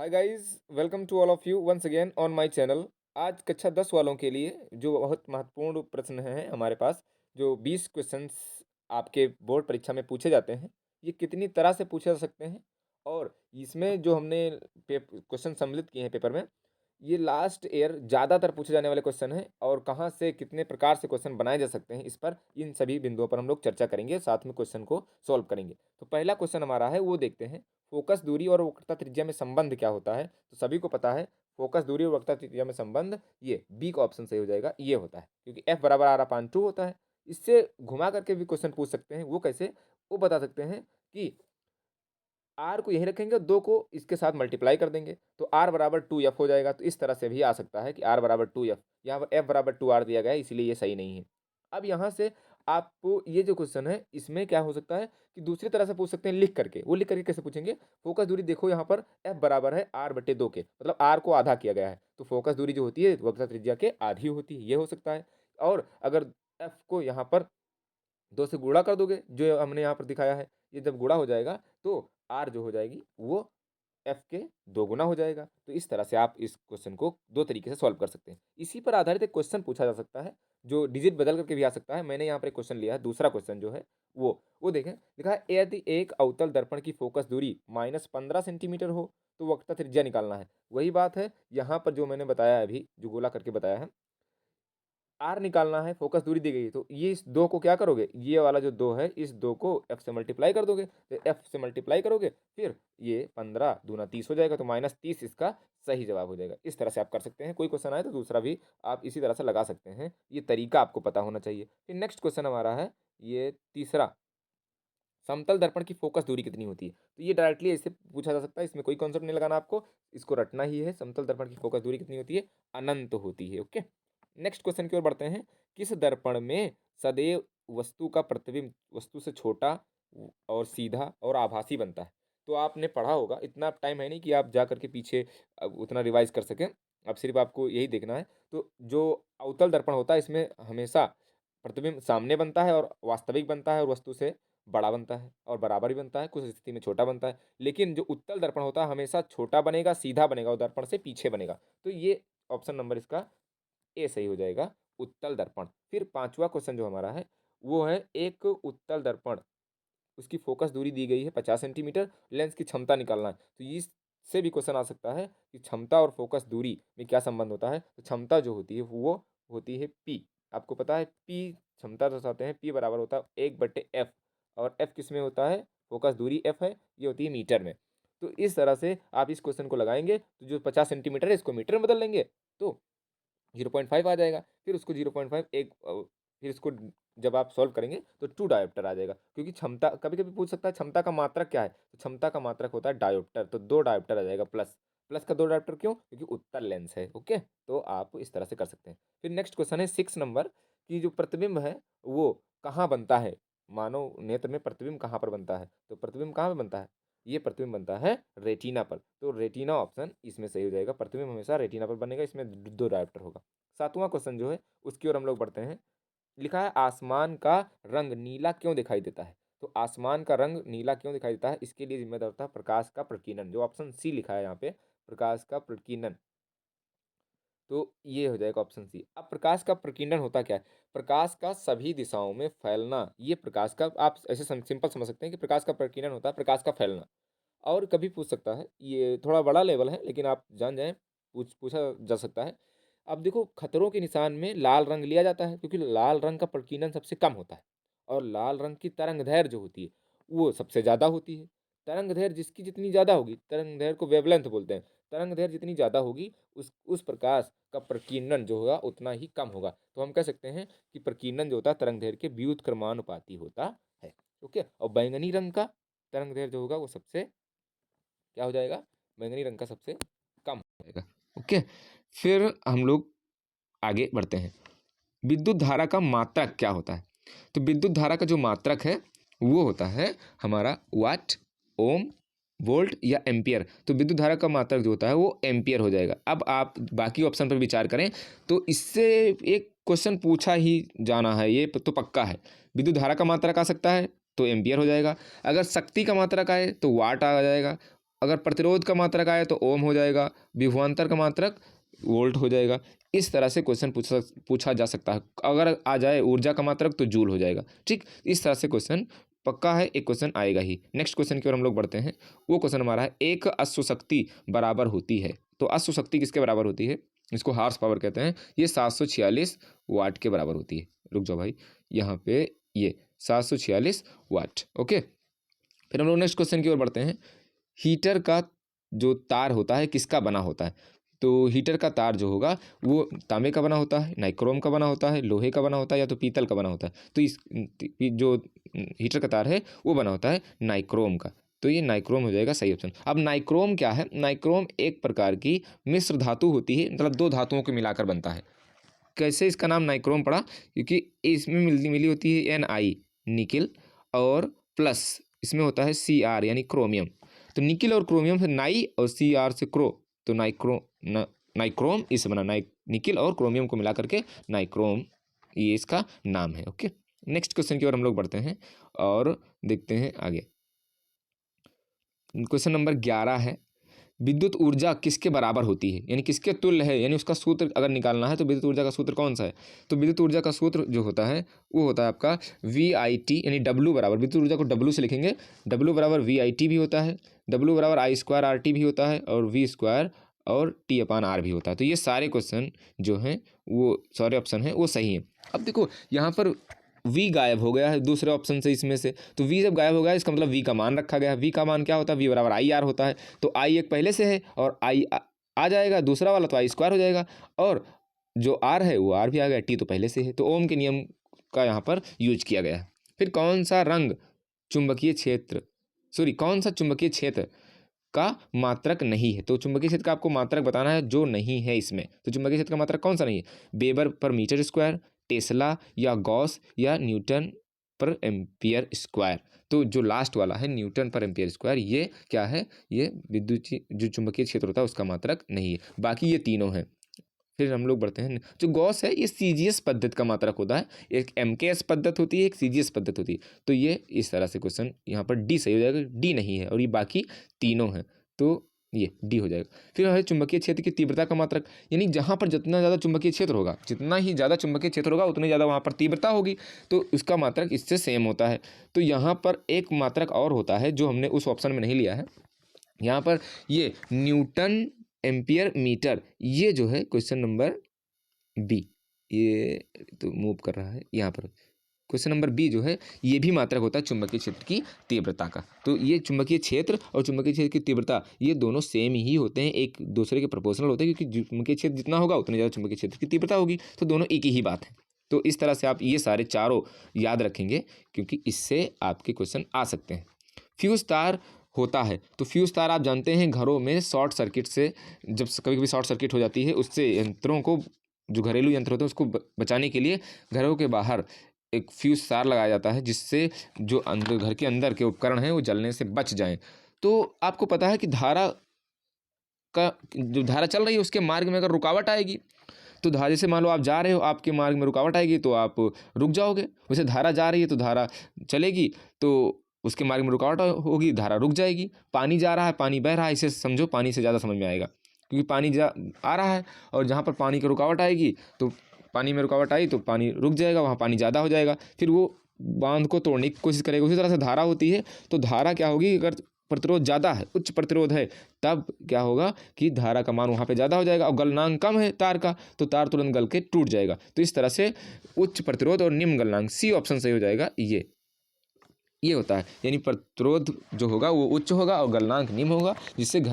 Hi guys, welcome to all of you once again on my channel. आज कक्षा 10 वालों के लिए जो बहुत महत्वपूर्ण प्रश्न हैं हमारे पास, जो 20 क्वेश्चंस आपके बोर्ड परीक्षा में पूछे जाते हैं, ये कितनी तरह से पूछे जा सकते हैं और इसमें जो हमने क्वेश्चन सम्मिलित किए हैं पेपर में, ये लास्ट ईयर ज़्यादातर पूछे जाने वाले क्वेश्चन हैं और कहाँ से कितने प्रकार से क्वेश्चन बनाए जा सकते हैं, इस पर इन सभी बिंदुओं पर हम लोग चर्चा करेंगे, साथ में क्वेश्चन को सॉल्व करेंगे। तो पहला क्वेश्चन हमारा है, वो देखते हैं। फोकस दूरी और वक्रता त्रिज्या में संबंध क्या होता है? तो सभी को पता है, फोकस दूरी और वक्रता त्रिज्या में संबंध, ये बी का ऑप्शन सही हो जाएगा, ये होता है, क्योंकि एफ बराबर आर अपान 2 होता है। इससे घुमा करके भी क्वेश्चन पूछ सकते हैं। वो कैसे? वो बता सकते हैं कि आर को यही रखेंगे और 2 को इसके साथ मल्टीप्लाई कर देंगे, तो आर बराबर 2 एफ हो जाएगा। तो इस तरह से भी आ सकता है कि आर बराबर 2 एफ, यहाँ पर एफ बराबर 2 आर दिया गया है, इसीलिए ये सही नहीं है। अब यहाँ से आपको ये जो क्वेश्चन है, इसमें क्या हो सकता है कि दूसरी तरह से पूछ सकते हैं लिख करके। वो लिख करके कैसे पूछेंगे? फोकस दूरी देखो, यहाँ पर एफ बराबर है आर बटे 2 के, मतलब आर को आधा किया गया है, तो फोकस दूरी जो होती है वक्रता त्रिज्या के आधी होती है, ये हो सकता है। और अगर एफ को यहाँ पर 2 से गुणा कर दोगे, जो हमने यहाँ पर दिखाया है, ये जब गुणा हो जाएगा तो आर जो हो जाएगी वो एफ के 2 गुना हो जाएगा। तो इस तरह से आप इस क्वेश्चन को 2 तरीके से सॉल्व कर सकते हैं। इसी पर आधारित एक क्वेश्चन पूछा जा सकता है, जो डिजिट बदल करके भी आ सकता है। मैंने यहाँ पर एक क्वेश्चन लिया है, दूसरा क्वेश्चन जो है वो देखें। लिखा है, यदि एक अवतल दर्पण की फोकस दूरी -15 सेंटीमीटर हो तो वक्रता त्रिज्या निकालना है। वही बात है यहाँ पर, जो मैंने बताया है अभी, जो गोला करके बताया है, आर निकालना है, फोकस दूरी दी गई है, तो ये इस 2 को क्या करोगे, ये वाला जो 2 है, इस 2 को एफ से मल्टीप्लाई कर दोगे, तो एफ से मल्टीप्लाई करोगे, फिर ये 15 दूना 30 हो जाएगा, तो -30 इसका सही जवाब हो जाएगा। इस तरह से आप कर सकते हैं। कोई क्वेश्चन आए तो दूसरा भी आप इसी तरह से लगा सकते हैं। ये तरीका आपको पता होना चाहिए। फिर नेक्स्ट क्वेश्चन हमारा है, ये तीसरा, समतल दर्पण की फोकस दूरी कितनी होती है? तो ये डायरेक्टली ऐसे पूछा जा सकता है, इसमें कोई कॉन्सेप्ट नहीं लगाना आपको, इसको रटना ही है। समतल दर्पण की फोकस दूरी कितनी होती है? अनंत होती है। ओके, नेक्स्ट क्वेश्चन की ओर बढ़ते हैं। किस दर्पण में सदैव वस्तु का प्रतिबिंब वस्तु से छोटा और सीधा और आभासी बनता है? तो आपने पढ़ा होगा, इतना टाइम है नहीं कि आप जा करके पीछे उतना रिवाइज कर सकें। अब सिर्फ आपको यही देखना है। तो जो अवतल दर्पण होता है, इसमें हमेशा प्रतिबिंब सामने बनता है और वास्तविक बनता है, और वस्तु से बड़ा बनता है और बराबर भी बनता है, कुछ स्थिति में छोटा बनता है। लेकिन जो उत्तल दर्पण होता है, हमेशा छोटा बनेगा, सीधा बनेगा और दर्पण से पीछे बनेगा। तो ये ऑप्शन नंबर इसका ए सही हो जाएगा, उत्तल दर्पण। फिर पांचवा क्वेश्चन जो हमारा है, वो है, एक उत्तल दर्पण, उसकी फोकस दूरी दी गई है 50 सेंटीमीटर, लेंस की क्षमता निकालना है। तो इससे भी क्वेश्चन आ सकता है कि क्षमता और फोकस दूरी में क्या संबंध होता है। तो क्षमता जो होती है वो होती है पी। आपको पता है पी क्षमता तो चाहते हैं, पी बराबर होता है 1/f, और एफ किस में होता है? फोकस दूरी एफ है, ये होती है मीटर में। तो इस तरह से आप इस क्वेश्चन को लगाएंगे, तो जो 50 सेंटीमीटर है इसको मीटर में बदल लेंगे, तो 0.5 आ जाएगा। फिर उसको 0.5 फिर इसको जब आप सॉल्व करेंगे तो 2 डायोप्टर आ जाएगा, क्योंकि क्षमता कभी-कभी पूछ सकता है क्षमता का मात्रक क्या है? तो क्षमता का मात्रक होता है डायोप्टर, तो 2 डायोप्टर आ जाएगा प्लस। प्लस का 2 डायोप्टर क्यों? क्योंकि उत्तल लेंस है। ओके? तो आप इस तरह से कर सकते हैं। फिर नेक्स्ट क्वेश्चन है 6 नंबर, कि जो प्रतिबिंब है वो कहाँ बनता है? मानव नेत्र में प्रतिबिंब कहाँ पर बनता है? तो प्रतिबिंब कहाँ पे बनता है? ये प्रतिबिंब बनता है रेटिना पर। तो रेटिना ऑप्शन इसमें सही हो जाएगा। प्रतिबिंब हमेशा रेटिना पर बनेगा, इसमें 2 डायोप्टर होगा। सातवां क्वेश्चन जो है, उसकी ओर हम लोग बढ़ते हैं। लिखा है, आसमान का रंग नीला क्यों दिखाई देता है? तो आसमान का रंग नीला क्यों दिखाई देता है, इसके लिए जिम्मेदार होता है प्रकाश का प्रकीर्णन, जो ऑप्शन सी लिखा है यहाँ पे, प्रकाश का प्रकीर्णन। तो ये हो जाएगा ऑप्शन सी। अब प्रकाश का प्रकीर्णन होता क्या है? प्रकाश का सभी दिशाओं में फैलना, ये प्रकाश का, आप ऐसे सिंपल समझ सकते हैं कि प्रकाश का प्रकीर्णन होता है प्रकाश का फैलना। और कभी पूछ सकता है, ये थोड़ा बड़ा लेवल है लेकिन आप जान जाएं, पूछा जा सकता है। अब देखो, खतरों के निशान में लाल रंग लिया जाता है, क्योंकि लाल रंग का प्रकीर्णन सबसे कम होता है, और लाल रंग की तरंग दैर्घ्य जो होती है वो सबसे ज़्यादा होती है। तरंग दैर्घ्य जिसकी जितनी ज़्यादा होगी, तरंग दैर्घ्य को वेवलेंथ बोलते हैं, तरंग दैर्घ्य जितनी ज़्यादा होगी, उस प्रकाश का प्रकीर्णन जो होगा उतना ही कम होगा। तो हम कह सकते हैं कि प्रकीर्णन जो होता है तरंग दैर्घ्य के व्युत्क्रमानुपाती होता है। ओके, और बैंगनी रंग का तरंग दैर्घ्य जो होगा वो सबसे क्या हो जाएगा? बैंगनी रंग का सबसे कम हो जाएगा। ओके, फिर हम लोग आगे बढ़ते हैं। विद्युत धारा का मात्रक क्या होता है? तो विद्युत धारा का जो मात्रक है वो होता है हमारा वाट, ओम, वोल्ट या एम्पियर। तो विद्युत धारा का मात्रक जो होता है वो एम्पियर हो जाएगा। अब आप बाकी ऑप्शन पर विचार करें, तो इससे एक क्वेश्चन पूछा ही जाना है, ये तो पक्का है। विद्युत धारा का मात्रक आ सकता है तो एम्पियर हो जाएगा, अगर शक्ति का मात्रक आए तो वाट आ जाएगा, अगर प्रतिरोध का मात्रक आया तो ओम हो जाएगा, विभवांतर का मात्रक वोल्ट हो जाएगा। इस तरह से क्वेश्चन पूछा जा सकता है। अगर आ जाए ऊर्जा का मात्रक तो जूल हो जाएगा। ठीक, इस तरह से क्वेश्चन पक्का है, एक क्वेश्चन आएगा ही। नेक्स्ट क्वेश्चन की ओर हम लोग बढ़ते हैं। वो क्वेश्चन हमारा है, एक अश्वशक्ति बराबर होती है। तो अश्वशक्ति किसके बराबर होती है? इसको हार्स पावर कहते हैं। ये 746 वाट के बराबर होती है। रुक जाओ भाई, यहाँ पे ये 746 वाट। ओके, फिर हम लोग नेक्स्ट क्वेश्चन की ओर बढ़ते हैं। हीटर का जो तार होता है किसका बना होता है? तो हीटर का तार जो होगा वो तांबे का बना होता है, नाइक्रोम का बना होता है, लोहे का बना होता है, या तो पीतल का बना होता है। तो इस जो हीटर का तार है वो बना होता है नाइक्रोम का। तो ये नाइक्रोम हो जाएगा सही ऑप्शन। अब नाइक्रोम क्या है? नाइक्रोम एक प्रकार की मिश्र धातु होती है, मतलब दो धातुओं को मिलाकर बनता है। कैसे इसका नाम नाइक्रोम पड़ा? क्योंकि इसमें मिली होती है Ni निकिल, और प्लस इसमें होता है Cr यानी क्रोमियम। तो निकिल और क्रोमियम से नाई और Cr से क्रो, तो नाइक्रोम इससे बना। निकिल और क्रोमियम को मिला करके नाइक्रोम, ये इसका नाम है। ओके, नेक्स्ट क्वेश्चन की ओर हम लोग बढ़ते हैं और देखते हैं आगे। क्वेश्चन नंबर 11 है, विद्युत ऊर्जा किसके बराबर होती है, यानी किसके तुल्य है, यानी उसका सूत्र अगर निकालना है तो विद्युत ऊर्जा का सूत्र कौन सा है? तो विद्युत ऊर्जा का सूत्र जो होता है वो होता है आपका VIT, यानी W बराबर, विद्युत ऊर्जा को W से लिखेंगे, W बराबर VIT भी होता है, W बराबर I² RT भी होता है, और V² और T/R भी होता है। तो ये सारे क्वेश्चन जो हैं वो सारे ऑप्शन हैं वो सही हैं। अब देखो यहाँ पर V गायब हो गया है दूसरे ऑप्शन से, इसमें से। तो V जब गायब हो गया इसका मतलब V का मान रखा गया है। V का मान क्या होता है? V बराबर IR होता है। तो I एक पहले से है और I आ जाएगा, दूसरा वाला तो I² हो जाएगा, और जो R है वो R भी आ गया, T तो पहले से है। तो ओम के नियम का यहाँ पर यूज किया गया है। फिर कौन सा चुंबकीय क्षेत्र का मात्रक नहीं है? तो चुंबकीय क्षेत्र का आपको मात्रक बताना है जो नहीं है इसमें। तो चुंबकीय क्षेत्र का मात्रक कौन सा नहीं है? Weber per metre square, tesla, या गॉस, या न्यूटन पर एम्पियर स्क्वायर। तो जो लास्ट वाला है न्यूटन पर एम्पियर स्क्वायर, ये क्या है? ये विद्युत जो चुंबकीय क्षेत्र होता है उसका मात्रक नहीं है। बाकी ये तीनों हैं। फिर हम लोग बढ़ते हैं, जो गॉस है ये CGS पद्धति का मात्रक होता है। एक MKS पद्धति होती है, एक CGS पद्धति होती है। तो ये इस तरह से क्वेश्चन यहाँ पर डी सही हो जाएगा, डी नहीं है, और ये बाकी तीनों हैं, तो ये डी हो जाएगा। फिर है चुंबकीय क्षेत्र की तीव्रता का मात्रक, यानी जहाँ पर जितना ज़्यादा चुंबकीय क्षेत्र होगा, जितना ही ज़्यादा चुंबकीय क्षेत्र होगा उतनी ज़्यादा वहाँ पर तीव्रता होगी, तो उसका मात्रक इससे सेम होता है। तो यहाँ पर एक मात्रक और होता है जो हमने उस ऑप्शन में नहीं लिया है, यहाँ पर ये न्यूटन एम्पियर मीटर, ये जो है क्वेश्चन नंबर बी, ये तो मूव कर रहा है यहाँ पर। क्वेश्चन नंबर बी जो है ये भी मात्रक होता है चुंबकीय क्षेत्र की तीव्रता का। तो ये चुंबकीय क्षेत्र और चुंबकीय क्षेत्र की तीव्रता ये दोनों सेम ही होते हैं, एक दूसरे के प्रोपोर्शनल होते हैं, क्योंकि चुंबकीय क्षेत्र जितना होगा उतनी ज़्यादा चुंबकीय क्षेत्र की तीव्रता होगी। तो दोनों एक ही बात है। तो इस तरह से आप ये सारे चारों याद रखेंगे, क्योंकि इससे आपके क्वेश्चन आ सकते हैं। फ्यूज तार होता है, तो फ्यूज तार आप जानते हैं घरों में शॉर्ट सर्किट से, जब कभी कभी शॉर्ट सर्किट हो जाती है, उससे यंत्रों को, जो घरेलू यंत्र होते हैं उसको बचाने के लिए घरों के बाहर एक फ्यूज तार लगाया जाता है, जिससे जो अंदर घर के अंदर के उपकरण हैं वो जलने से बच जाएं। तो आपको पता है कि जो धारा चल रही है उसके मार्ग में अगर रुकावट आएगी, तो धारा, जैसे मान लो आप जा रहे हो, आपके मार्ग में रुकावट आएगी तो आप रुक जाओगे। वैसे धारा जा रही है तो धारा चलेगी, तो उसके मार्ग में रुकावट होगी, धारा रुक जाएगी। पानी जा रहा है, पानी बह रहा है, इसे समझो, पानी से ज़्यादा समझ में आएगा, क्योंकि पानी आ रहा है, और जहाँ पर पानी की रुकावट आएगी तो पानी में रुकावट आई तो पानी रुक जाएगा, वहाँ पानी ज़्यादा हो जाएगा, फिर वो बांध को तोड़ने की कोशिश करेगा। उसी तरह से धारा होती है, तो धारा क्या होगी, अगर प्रतिरोध ज़्यादा है, उच्च प्रतिरोध है, तब क्या होगा कि धारा का मान वहाँ पे ज़्यादा हो जाएगा, और गलनांक कम है तार का, तो तार तुरंत गल के टूट जाएगा। तो इस तरह से उच्च प्रतिरोध और निम्न गलनांक, सी ऑप्शन सही हो जाएगा। ये होता है, यानी प्रतिरोध जो होगा वो उच्च होगा और गलनांक निम्न होगा, जिससे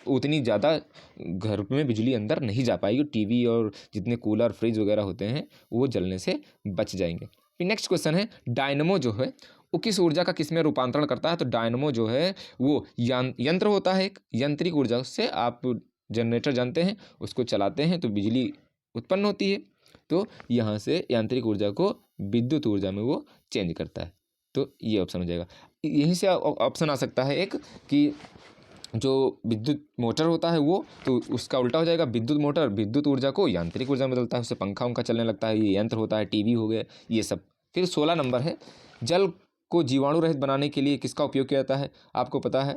उतनी ज़्यादा घर में बिजली अंदर नहीं जा पाएगी। टीवी और जितने कूलर फ्रिज वगैरह होते हैं वो जलने से बच जाएंगे। फिर नेक्स्ट क्वेश्चन है, डायनमो जो है वो किस ऊर्जा का किस में रूपांतरण करता है? तो डायनमो जो है वो यंत्र होता है, एक यांत्रिक ऊर्जा, उससे आप जनरेटर जानते हैं, उसको चलाते हैं तो बिजली उत्पन्न होती है। तो यहाँ से यांत्रिक ऊर्जा को विद्युत ऊर्जा में वो चेंज करता है। तो ये ऑप्शन हो जाएगा। यहीं से ऑप्शन आ सकता है एक कि जो विद्युत मोटर होता है वो, तो उसका उल्टा हो जाएगा, विद्युत मोटर विद्युत ऊर्जा को यांत्रिक ऊर्जा में बदलता है, उससे पंखा उंखा चलने लगता है, ये यंत्र होता है, टीवी हो गए, ये सब। फिर 16 नंबर है, जल को जीवाणु रहित बनाने के लिए किसका उपयोग किया जाता है? आपको पता है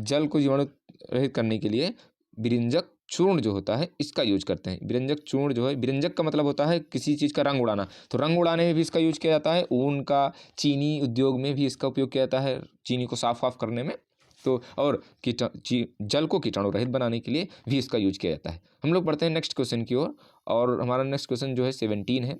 जल को जीवाणु रहित करने के लिए विरंजक चूर्ण जो होता है इसका यूज करते हैं। विरंजक चूर्ण जो है, विरंजक का मतलब होता है किसी चीज़ का रंग उड़ाना, तो रंग उड़ाने में भी इसका यूज किया जाता है। ऊन का, चीनी उद्योग में भी इसका उपयोग किया जाता है, चीनी को साफ वाफ करने में। तो और जल को कीटाणु रहित बनाने के लिए भी इसका यूज किया जाता है। हम लोग बढ़ते हैं नेक्स्ट क्वेश्चन की ओर, और हमारा नेक्स्ट क्वेश्चन जो है 17 है।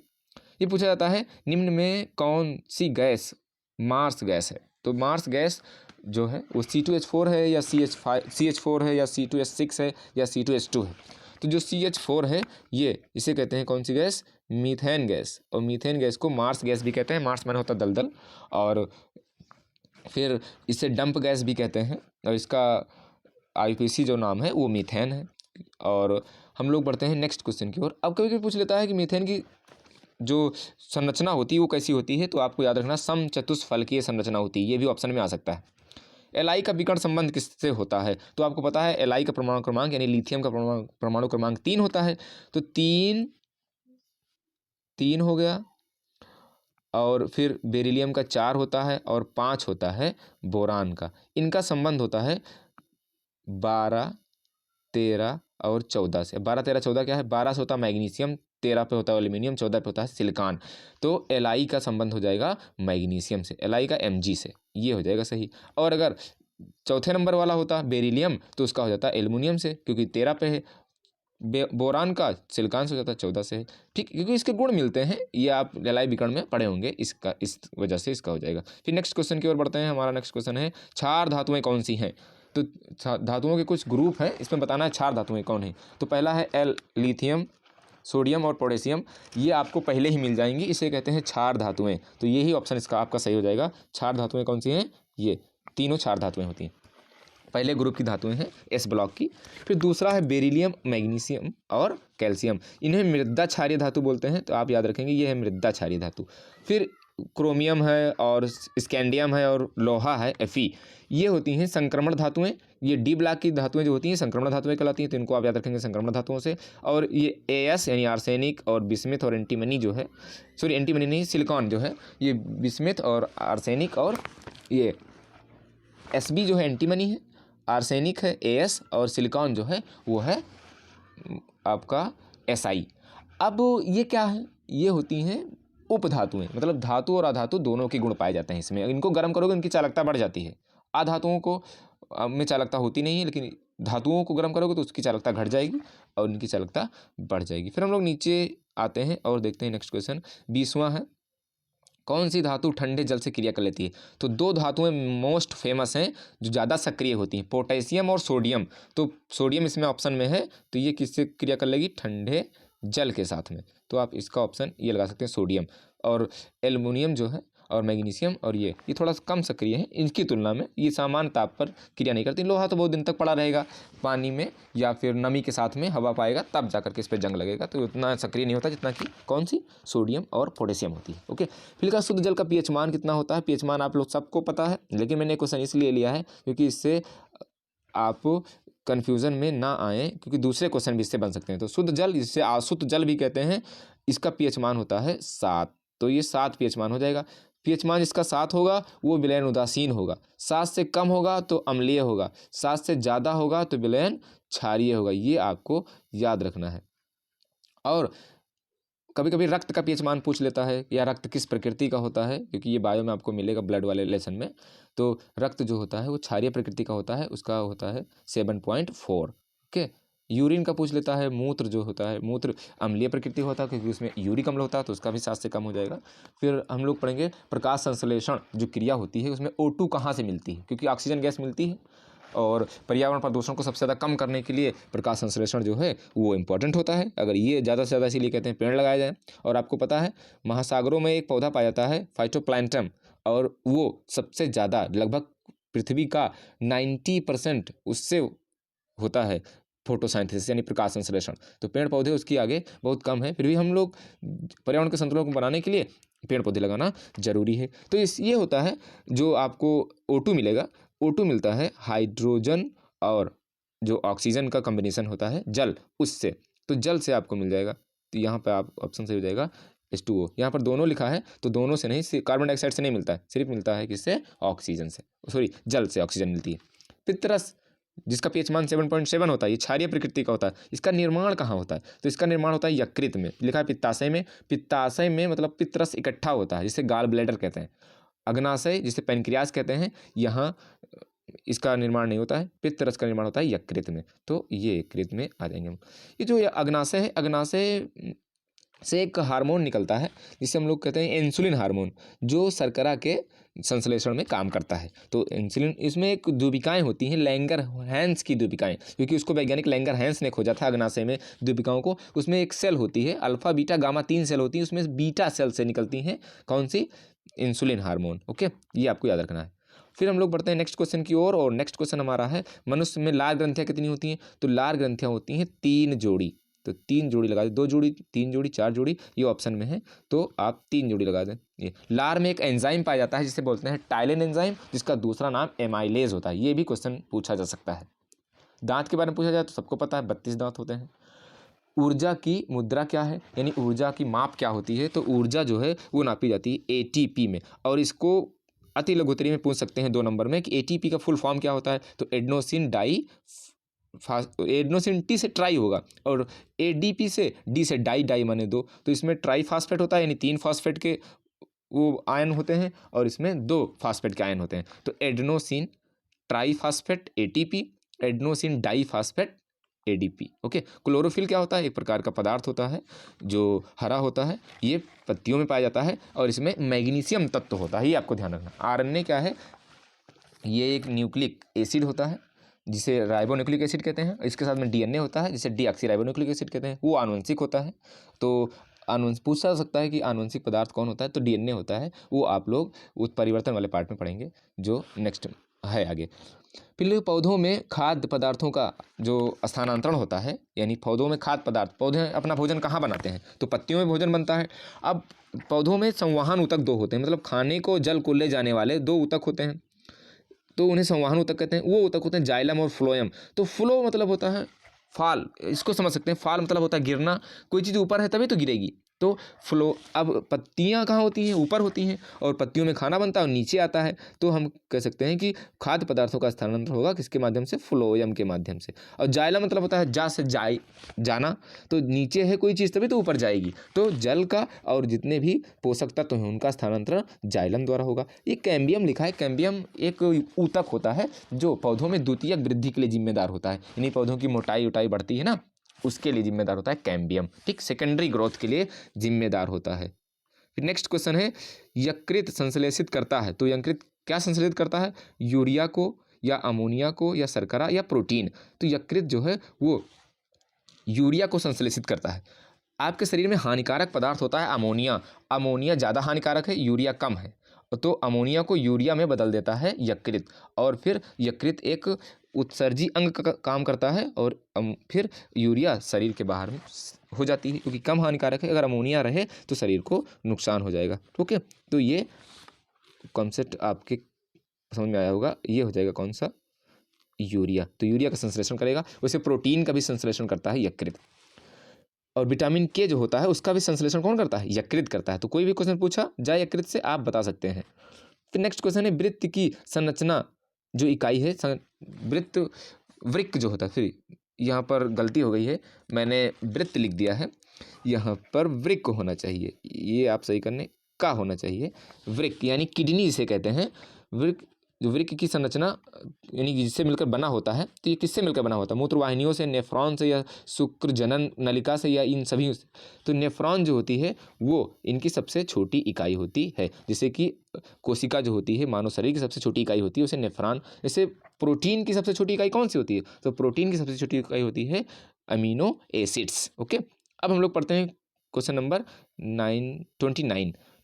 ये पूछा जाता है निम्न में कौन सी गैस मार्स गैस है? तो मार्स गैस जो है वो C2H4 है या CH4 है या C2H6 है या C2H2 है? तो जो CH4 है ये इसे कहते हैं कौन सी गैस? Methane gas. और मीथेन गैस को मार्स गैस भी कहते हैं। मार्स माने होता है दलदल, और फिर इसे डंप गैस भी कहते हैं, और इसका IUPAC जो नाम है वो मीथेन है। और हम लोग बढ़ते हैं नेक्स्ट क्वेश्चन की ओर। अब कभी कभी पूछ लेता है कि मीथेन की जो संरचना होती है वो कैसी होती है? तो आपको याद रखना समचतुष्फलकीय संरचना होती है, ये भी ऑप्शन में आ सकता है। Li का विकर्ण संबंध किससे होता है? तो आपको पता है Li का परमाणु क्रमांक यानी लिथियम का परमाणु क्रमांक 3 होता है। तो 3 हो गया, और फिर बेरिलियम का 4 होता है, और 5 होता है बोरान का। इनका संबंध होता है 12, 13 और 14 से। 12, 13, 14 क्या है? 12 से होता है मैग्नीशियम, 13 पे होता है एल्यूमिनियम, 14 पे होता है सिलिकॉन। तो Li का संबंध हो जाएगा मैग्नीशियम से, Li का Mg से, ये हो जाएगा सही। और अगर चौथे नंबर वाला होता बेरिलियम तो उसका हो जाता है एल्यूमिनियम से, क्योंकि 13 पे है। बोरान का सिलिकॉन से हो जाता है 14 से है। ठीक, क्योंकि इसके गुण मिलते हैं, ये आप Li विकर्ण में पढ़े होंगे, इसका इस वजह से इसका हो जाएगा। फिर नेक्स्ट क्वेश्चन की ओर बढ़ते हैं। हमारा नेक्स्ट क्वेश्चन है क्षार धातुएं कौन सी हैं? तो धातुओं के कुछ ग्रुप हैं, इसमें बताना है क्षार धातुएं कौन है। तो पहला है लिथियम, सोडियम और पोटेशियम। ये आपको पहले ही मिल जाएंगी, इसे कहते हैं क्षार धातुएं। तो यही ऑप्शन इसका आपका सही हो जाएगा। क्षार धातुएं कौन सी हैं? ये तीनों क्षार धातुएं होती हैं, पहले ग्रुप की धातुएं हैं S ब्लॉक की। फिर दूसरा है बेरिलियम, मैग्नीशियम और कैल्शियम, इन्हें मृदा क्षारीय धातु बोलते हैं, तो आप याद रखेंगे ये है मृदा क्षारीय धातु। फिर क्रोमियम है और स्कैंडियम है और लोहा है Fe, ये होती हैं संक्रमण धातुएं। ये D ब्लॉक की धातुएं जो होती हैं संक्रमण धातुएं कहलाती हैं, तो इनको आप याद रखेंगे संक्रमण धातुओं से। और ये AS यानी आर्सेनिक और बिस्मिथ और एंटीमनी जो है, सॉरी एंटीमनी नहीं, सिलिकॉन जो है, ये बिस्मिथ और आर्सेनिक, और ये Sb जो है एंटीमनी है, आर्सेनिक है AS, और सिलिकॉन जो है वो है आपका Si। अब ये क्या है? ये होती हैं उपधातुएं, मतलब धातु और अधातु दोनों के गुण पाए जाते हैं इसमें। इनको गर्म करोगे इनकी चालकता बढ़ जाती है। अधातुओं को में चालकता होती नहीं है, लेकिन धातुओं को गर्म करोगे तो उसकी चालकता घट जाएगी और इनकी चालकता बढ़ जाएगी। फिर हम लोग नीचे आते हैं और देखते हैं नेक्स्ट क्वेश्चन 20वां है, कौन सी धातु ठंडे जल से क्रिया कर लेती है? तो दो धातुएं मोस्ट फेमस हैं जो ज़्यादा सक्रिय होती हैं, पोटेशियम और सोडियम। तो सोडियम इसमें ऑप्शन में है, तो ये किससे क्रिया कर लेगी? ठंडे जल के साथ में। तो आप इसका ऑप्शन ये लगा सकते हैं सोडियम। और एल्युमिनियम जो है और मैग्नीशियम और ये थोड़ा सा कम सक्रिय है, इनकी तुलना में ये सामान्य ताप पर क्रिया नहीं करती। लोहा तो बहुत दिन तक पड़ा रहेगा पानी में या फिर नमी के साथ में हवा पाएगा तब जाकर के इस पर जंग लगेगा, तो उतना सक्रिय नहीं होता जितना कि कौन सी? सोडियम और पोटेशियम होती है। ओके, फिर का शुद्ध जल का pH मान कितना होता है? pH मान आप लोग सबको पता है, लेकिन मैंने क्वेश्चन इसलिए लिया है क्योंकि इससे आप कन्फ्यूज़न में ना आए, क्योंकि दूसरे क्वेश्चन भी इससे बन सकते हैं। तो शुद्ध जल, जिससे अशुद्ध जल भी कहते हैं, इसका pH मान होता है 7, तो ये 7 pH मान हो जाएगा। pH मान जिसका 7 होगा वो विलयन उदासीन होगा, 7 से कम होगा तो अम्लीय होगा, 7 से ज़्यादा होगा तो विलयन क्षारीय होगा। ये आपको याद रखना है। और कभी कभी रक्त का pH मान पूछ लेता है, या रक्त किस प्रकृति का होता है, क्योंकि ये बायो में आपको मिलेगा ब्लड वाले लेसन में। तो रक्त जो होता है वो क्षारीय प्रकृति का होता है, उसका होता है 7.4। ओके, यूरिन का पूछ लेता है। मूत्र जो होता है, मूत्र अम्लीय प्रकृति होता है क्योंकि उसमें यूरिक अम्ल होता है, तो उसका भी 7 से कम हो जाएगा। फिर हम लोग पढ़ेंगे प्रकाश संश्लेषण जो क्रिया होती है उसमें O2 कहाँ से मिलती है, क्योंकि ऑक्सीजन गैस मिलती है, और पर्यावरण प्रदूषण को सबसे ज़्यादा कम करने के लिए प्रकाश संश्लेषण जो है वो इम्पॉर्टेंट होता है। अगर ये ज़्यादा से ज़्यादा, इसीलिए कहते हैं पेड़ लगाए जाएँ। और आपको पता है महासागरों में एक पौधा पाया जाता है फाइटोप्लैंक्टन, और वो सबसे ज़्यादा लगभग पृथ्वी का 90% उससे होता है फोटोसाइंथेसिस यानी प्रकाश संश्लेषण। तो पेड़ पौधे उसकी आगे बहुत कम है, फिर भी हम लोग पर्यावरण के संतुलन को बनाने के लिए पेड़ पौधे लगाना जरूरी है। तो ये होता है जो आपको O2 मिलेगा। O2 मिलता है हाइड्रोजन और जो ऑक्सीजन का कॉम्बिनेशन होता है जल, उससे। तो जल से आपको मिल जाएगा, तो यहाँ पे आप ऑप्शन सही हो जाएगा H2O। यहाँ पर दोनों लिखा है तो दोनों से नहीं, कार्बन डाइऑक्साइड से नहीं मिलता है, सिर्फ मिलता है किससे, ऑक्सीजन से, सॉरी जल से ऑक्सीजन मिलती है। पितरस जिसका pH मान 7.7 होता है, ये क्षारीय प्रकृति का होता है। इसका निर्माण कहाँ होता है, तो इसका निर्माण होता है यकृत में, लिखा है पित्ताशय में। पित्ताशय में मतलब पितरस इकट्ठा होता है, जिसे गाल ब्लैडर कहते हैं। अग्नाशय जिसे पेनक्रियास कहते हैं, यहाँ इसका निर्माण नहीं होता है, पित्तरस का निर्माण होता है यकृत में। तो ये यकृत में आ जाएंगे हम। ये जो अग्नाशय है, अग्नाशय से एक हार्मोन निकलता है जिसे हम लोग कहते हैं इंसुलिन हार्मोन, जो शर्करा के संश्लेषण में काम करता है। तो इंसुलिन, इसमें एक दूबिकाएं होती हैं, लैंगर हैंस की दूबिकाएं, क्योंकि उसको वैज्ञानिक लैंगर हैंस ने खोजा था अग्नाशय में दूबिकाओं को। उसमें एक सेल होती है, अल्फा बीटा गामा 3 सेल होती हैं, उसमें बीटा सेल से निकलती हैं कौन सी, इंसुलिन हार्मोन। ओके, ये आपको याद रखना है। फिर हम लोग बढ़ते हैं नेक्स्ट क्वेश्चन की ओर, और नेक्स्ट क्वेश्चन हमारा है मनुष्य में लार ग्रंथियां कितनी होती हैं, तो लार ग्रंथियां होती हैं 3 जोड़ी। तो 3 जोड़ी लगा दें, 2 जोड़ी, 3 जोड़ी, 4 जोड़ी, ये ऑप्शन में है, तो आप 3 जोड़ी लगा दें। ये लार में एक एंजाइम पाया जाता है जिसे बोलते हैं टाइलिन एंजाइम, जिसका दूसरा नाम एमाइलेज होता है। ये भी क्वेश्चन पूछा जा सकता है। दांत के बारे में पूछा जाए तो सबको पता है 32 दांत होते हैं। ऊर्जा की मुद्रा क्या है, यानी ऊर्जा की माप क्या होती है, तो ऊर्जा जो है वो नापी जाती है ATP में। और इसको अति लघुत्तरी में पूछ सकते हैं 2 नंबर में कि ATP का फुल फॉर्म क्या होता है, तो एडनोसिन डाई एडनोसिन T से ट्राई होगा, और ADP से D से डाई, डाई माने 2, तो इसमें ट्राई फास्फेट होता है, यानी 3 फास्फेट के वो आयन होते हैं, और इसमें 2 फास्फेट के आयन होते हैं। तो adenosine triphosphate ATP, adenosine diphosphate ADP। Okay, chlorophyll क्या होता है, एक प्रकार का पदार्थ होता है जो हरा होता है, ये पत्तियों में पाया जाता है, और इसमें मैग्नीशियम तत्व होता है, ये आपको ध्यान रखना। RNA क्या है, ये एक न्यूक्लिक एसिड होता है जिसे राइबोन्यूक्लिक एसिड कहते हैं। इसके साथ में DNA होता है जिसे डीऑक्सी राइबोन्यूक्लिक एसिड कहते हैं, वो आनुवंशिक होता है। तो पूछा जा सकता है कि आनुवंशिक पदार्थ कौन होता है, तो DNA होता है, वो आप लोग उस परिवर्तन वाले पार्ट में पढ़ेंगे जो नेक्स्ट है आगे। फिर पौधों में खाद्य पदार्थों का जो स्थानांतरण होता है, यानी पौधों में खाद्य पदार्थ, पौधे अपना भोजन कहाँ बनाते हैं, तो पत्तियों में भोजन बनता है। अब पौधों में संवहन ऊतक 2 होते हैं, मतलब खाने को जल को ले जाने वाले 2 ऊतक होते हैं, तो उन्हें संवहन ऊतक कहते हैं। वो ऊतक होते हैं जाइलम और फ्लोएम। तो फ्लो मतलब होता है फाल, इसको समझ सकते हैं, फाल मतलब होता है गिरना, कोई चीज़ ऊपर है तभी तो गिरेगी। तो फ्लो, अब पत्तियां कहाँ होती हैं, ऊपर होती हैं, और पत्तियों में खाना बनता है और नीचे आता है, तो हम कह सकते हैं कि खाद्य पदार्थों का स्थानांतरण होगा किसके माध्यम से, फ्लोएम के माध्यम से। और जाइलम मतलब होता है जा से जाई, जाना, तो नीचे है कोई चीज़ तभी तो ऊपर जाएगी, तो जल का और जितने भी पोषक तत्व हैं उनका स्थानांतरण जाइलम द्वारा होगा। ये कैम्बियम लिखा है, कैम्बियम एक ऊतक होता है जो पौधों में द्वितीयक वृद्धि के लिए जिम्मेदार होता है, यानी पौधों की मोटाई उटाई बढ़ती है ना, उसके लिए जिम्मेदार होता है कैम्बियम। ठीक, सेकेंडरी ग्रोथ के लिए जिम्मेदार होता है। फिर नेक्स्ट क्वेश्चन है, यकृत संश्लेषित करता है, तो यकृत क्या संश्लेषित करता है, यूरिया को या अमोनिया को या शर्करा या प्रोटीन। तो यकृत जो है वो यूरिया को संश्लेषित करता है। आपके शरीर में हानिकारक पदार्थ होता है अमोनिया, अमोनिया ज़्यादा हानिकारक है, यूरिया कम है, तो अमोनिया को यूरिया में बदल देता है यकृत। और फिर यकृत एक उत्सर्जी अंग का काम करता है, और फिर यूरिया शरीर के बाहर हो जाती है, क्योंकि कम हानिकारक है, अगर अमोनिया रहे तो शरीर को नुकसान हो जाएगा। ओके, तो ये कॉन्सेप्ट आपके समझ में आया होगा, ये हो जाएगा कौन सा, यूरिया। तो यूरिया का संश्लेषण करेगा, वैसे प्रोटीन का भी संश्लेषण करता है यकृत। और विटामिन के जो होता है उसका भी संश्लेषण कौन करता है, यकृत करता है। तो कोई भी क्वेश्चन पूछा जाए यकृत से, आप बता सकते हैं। फिर नेक्स्ट क्वेश्चन है, वृत्त की संरचना जो इकाई है, वृत्त, वृक्क जो होता है, फिर यहाँ पर गलती हो गई है, मैंने वृत्त लिख दिया है, यहाँ पर वृक्क होना चाहिए, ये आप सही करने का होना चाहिए। वृक्क यानी किडनी जिसे कहते हैं, वृक्क, जो वृक्क की संरचना यानी जिससे मिलकर बना होता है, तो ये किससे मिलकर बना होता है, मूत्रवाहिनियों से, नेफ्रॉन से, या शुक्र जनन नलिका से, या इन सभी से। तो नेफ्रॉन जो होती है वो इनकी सबसे छोटी इकाई होती है, जैसे कि कोशिका जो होती है मानव शरीर की सबसे छोटी इकाई होती है उसे नेफ्रॉन। जैसे प्रोटीन की सबसे छोटी इकाई कौन सी होती है, तो प्रोटीन की सबसे छोटी इकाई होती है अमीनो एसिड्स। ओके, अब हम लोग पढ़ते हैं क्वेश्चन नंबर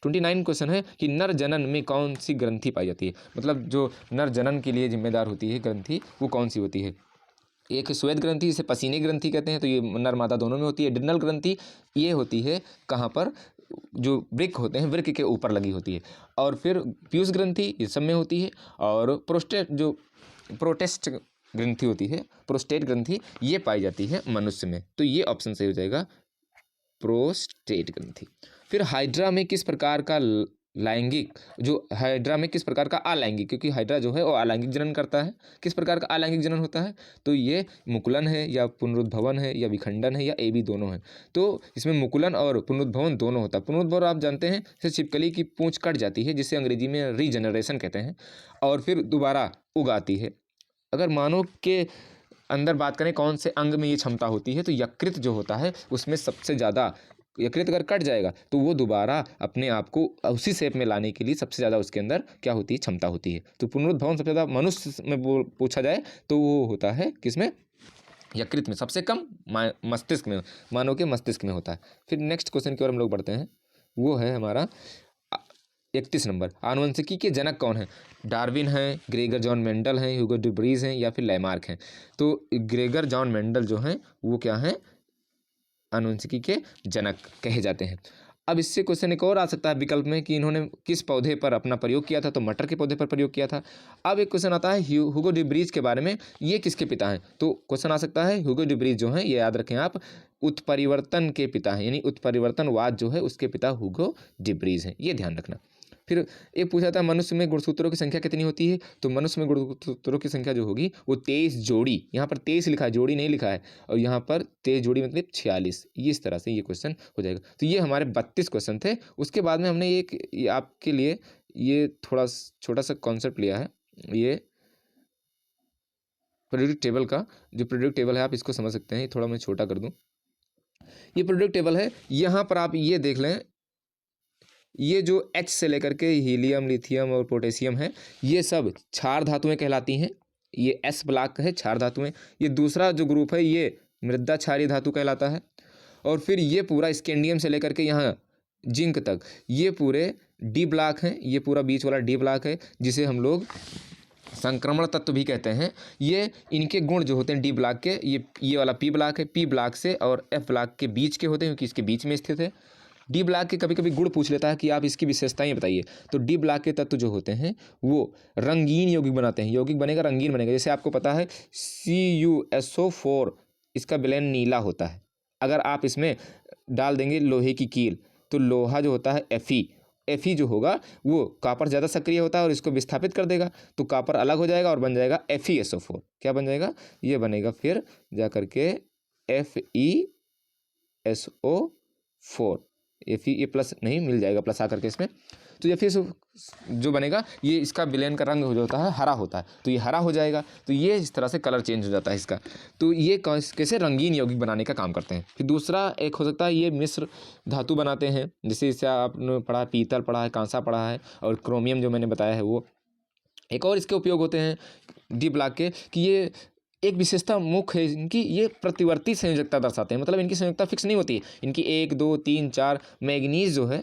29 क्वेश्चन है कि नर जनन में कौन सी ग्रंथि पाई जाती है, मतलब जो नर जनन के लिए जिम्मेदार होती है ग्रंथि, वो कौन सी होती है। एक श्वेत ग्रंथि जिसे पसीने ग्रंथि कहते हैं, तो ये नर मादा दोनों में होती है। एड्रिनल ग्रंथि ये होती है कहाँ पर, जो वृक्क होते हैं वृक्क के ऊपर लगी होती है। और फिर पीयूष ग्रंथि ये सब में होती है। और प्रोटेस्ट ग्रंथि होती है, प्रोस्टेट ग्रंथि ये पाई जाती है मनुष्य में। तो ये ऑप्शन सही हो जाएगा, प्रोस्टेट ग्रंथि। फिर हाइड्रा में किस प्रकार का लैंगिक जो हाइड्रा में किस प्रकार का अलैंगिक, क्योंकि हाइड्रा जो है वो अलैंगिक जनन करता है, किस प्रकार का अलैंगिक जनन होता है, तो ये मुकुलन है या पुनरुद्भवन है या विखंडन है या ए बी दोनों है। तो इसमें मुकुलन और पुनरुद्भवन दोनों होता है। पुनरुद्भवन आप जानते हैं जैसे छिपकली की पूंछ कट जाती है जिसे अंग्रेजी में रीजनरेशन कहते हैं, और फिर दोबारा उगाती है। अगर मानव के अंदर बात करें कौन से अंग में ये क्षमता होती है, तो यकृत जो होता है उसमें सबसे ज़्यादा, यकृत अगर कट जाएगा तो वो दोबारा अपने आप को उसी शेप में लाने के लिए सबसे ज़्यादा उसके अंदर क्या होती है, क्षमता होती है। तो पुनरुद्भवन सबसे ज़्यादा मनुष्य में पूछा जाए तो वो होता है किसमें, यकृत में, सबसे कम मस्तिष्क में, मानव के मस्तिष्क में होता है। फिर नेक्स्ट क्वेश्चन की ओर हम लोग बढ़ते हैं, वो है हमारा 31 नंबर। आनुवंशिकी के जनक कौन है? डार्विन है, ग्रेगर जॉन मेंडल हैं, ह्यूगो ड्यूब्रीज हैं या फिर लैमार्क हैं। तो ग्रेगर जॉन मेंडल जो हैं वो क्या हैं, आनुवंशिकी के जनक कहे जाते हैं। अब इससे क्वेश्चन एक और आ सकता है विकल्प में कि इन्होंने किस पौधे पर अपना प्रयोग किया था, तो मटर के पौधे पर प्रयोग किया था। अब एक क्वेश्चन आता है ह्यूगो ड्यूब्रीज के बारे में, ये किसके पिता हैं? तो क्वेश्चन आ सकता है ह्यूगो ड्यूब्रीज जो हैं, ये याद रखें आप, उत्परिवर्तन के पिता हैं, यानी उत्परिवर्तनवाद जो है उसके पिता ह्यूगो ड्यूब्रीज हैं, ये ध्यान रखना। फिर एक पूछा था मनुष्य में गुणसूत्रों की संख्या कितनी होती है, तो मनुष्य में गुणसूत्रों की संख्या जो होगी वो 23 जोड़ी, यहाँ पर 23 लिखा है, जोड़ी नहीं लिखा है, और यहाँ पर 23 जोड़ी मतलब 46, ये इस तरह से ये क्वेश्चन हो जाएगा। तो ये हमारे 32 क्वेश्चन थे। उसके बाद में हमने ये आपके लिए ये थोड़ा छोटा सा कॉन्सेप्ट लिया है, ये प्रोडक्ट टेबल का, जो प्रोडक्ट टेबल है आप इसको समझ सकते हैं, थोड़ा मैं छोटा कर दूँ। ये प्रोडक्ट टेबल है, यहाँ पर आप ये देख लें, ये जो H से लेकर के हीलियम, लिथियम और पोटेशियम है, ये सब क्षार धातुएं कहलाती हैं। ये S ब्लॉक है, क्षार धातुएं। ये दूसरा जो ग्रुप है ये मृदा क्षारीय धातु कहलाता है। और फिर ये पूरा स्कैंडियम से लेकर के यहाँ जिंक तक ये पूरे D ब्लॉक हैं, ये पूरा बीच वाला D ब्लॉक है जिसे हम लोग संक्रमण तत्व भी कहते हैं। ये इनके गुण जो होते हैं D ब्लॉक के, ये वाला P ब्लॉक है, P ब्लॉक से और F ब्लॉक के बीच के होते हैं क्योंकि इसके बीच में स्थित है। डी ब्लॉक के कभी कभी गुण पूछ लेता है कि आप इसकी विशेषताएं बताइए, तो डी ब्लॉक के तत्व जो होते हैं वो रंगीन यौगिक बनाते हैं, यौगिक बनेगा रंगीन बनेगा। जैसे आपको पता है CuSO4 इसका विलयन नीला होता है। अगर आप इसमें डाल देंगे लोहे की कील तो लोहा जो होता है Fe जो होगा वो कॉपर ज़्यादा सक्रिय होता है और इसको विस्थापित कर देगा, तो कॉपर अलग हो जाएगा और बन जाएगा FeSO4। क्या बन जाएगा? ये बनेगा फिर जा करके FeSO4, ये प्लस नहीं मिल जाएगा प्लस आकर के इसमें, तो ये फिर जो बनेगा ये इसका विलयन का रंग हो जाता है हरा होता है, तो ये हरा हो जाएगा। तो ये इस तरह से कलर चेंज हो जाता है इसका। तो ये कैसे रंगीन यौगिक बनाने का काम करते हैं। फिर दूसरा एक हो सकता है ये मिश्र धातु बनाते हैं, जैसे इससे आपने पढ़ा, पीतल पढ़ा है, कांसा पढ़ा है और क्रोमियम जो मैंने बताया है वो। एक और इसके उपयोग होते हैं डी ब्लॉक के कि ये एक विशेषता मुख्य है इनकी, ये प्रतिवर्ती संयोजकता दर्शाते हैं, मतलब इनकी संयोजकता फिक्स नहीं होती है। इनकी 1 2 3 4 मैग्नीज जो है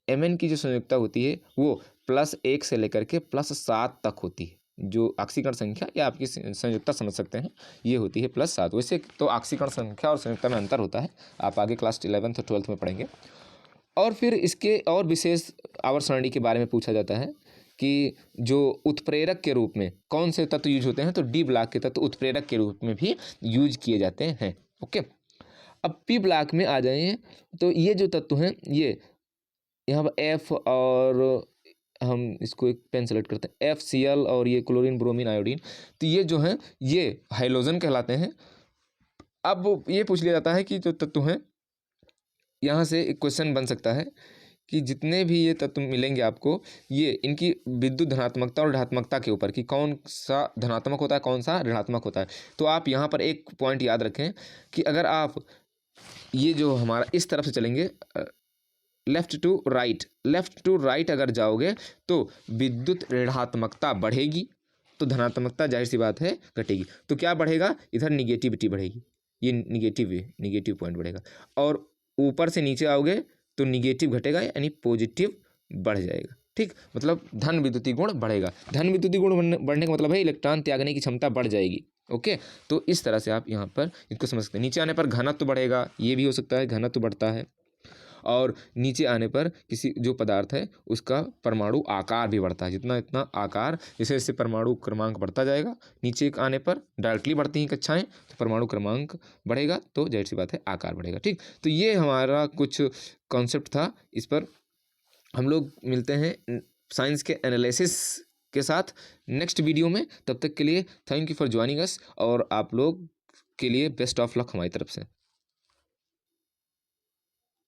Mn की जो संयोजकता होती है वो +1 से लेकर के +7 तक होती है। जो ऑक्सीकरण संख्या या आपकी संयोजकता समझ सकते हैं ये होती है +7। वैसे तो ऑक्सीकरण संख्या और संयोजकता में अंतर होता है, आप आगे क्लास 11th और 12th में पढ़ेंगे। और फिर इसके और विशेष आवर्त सारणी के बारे में पूछा जाता है कि जो उत्प्रेरक के रूप में कौन से तत्व यूज होते हैं, तो डी ब्लॉक के तत्व उत्प्रेरक के रूप में भी यूज किए जाते हैं। ओके, अब पी ब्लॉक में आ जाए तो ये जो तत्व हैं ये यहाँ पर F, और हम इसको एक पेन सेलेक्ट करते हैं FCl, और ये क्लोरीन ब्रोमीन आयोडीन, तो ये जो हैं ये हाइलोजन कहलाते हैं। अब ये पूछ लिया जाता है कि जो तत्व हैं, यहाँ से एक क्वेश्चन बन सकता है कि जितने भी ये तत्व मिलेंगे आपको, ये इनकी विद्युत धनात्मकता और ऋणात्मकता के ऊपर कि कौन सा धनात्मक होता है कौन सा ऋणात्मक होता है। तो आप यहाँ पर एक पॉइंट याद रखें कि अगर आप ये जो हमारा इस तरफ से चलेंगे लेफ़्ट टू राइट अगर जाओगे तो विद्युत ऋणात्मकता बढ़ेगी, तो धनात्मकता जाहिर सी बात है घटेगी। तो क्या बढ़ेगा? इधर निगेटिविटी बढ़ेगी, ये निगेटिव पॉइंट बढ़ेगा। और ऊपर से नीचे आओगे तो निगेटिव घटेगा यानी पॉजिटिव बढ़ जाएगा। ठीक, मतलब धन विद्युतीय गुण बढ़ेगा। धन विद्युतीय गुण बढ़ने का मतलब है इलेक्ट्रॉन त्यागने की क्षमता बढ़ जाएगी। ओके, तो इस तरह से आप यहाँ पर इसको समझ सकते हैं। नीचे आने पर घनत्व बढ़ेगा, ये भी हो सकता है, घनत्व बढ़ता है। और नीचे आने पर किसी जो पदार्थ है उसका परमाणु आकार भी बढ़ता है। जितना इतना आकार, जैसे जैसे परमाणु क्रमांक बढ़ता जाएगा, नीचे आने पर डायरेक्टली बढ़ती हैं कक्षाएं तो परमाणु क्रमांक बढ़ेगा, तो जाहिर सी बात है आकार बढ़ेगा। ठीक, तो ये हमारा कुछ कॉन्सेप्ट था। इस पर हम लोग मिलते हैं साइंस के एनालिसिस के साथ नेक्स्ट वीडियो में। तब तक के लिए thank you for joining us, और आप लोग के लिए बेस्ट ऑफ लक हमारी तरफ से।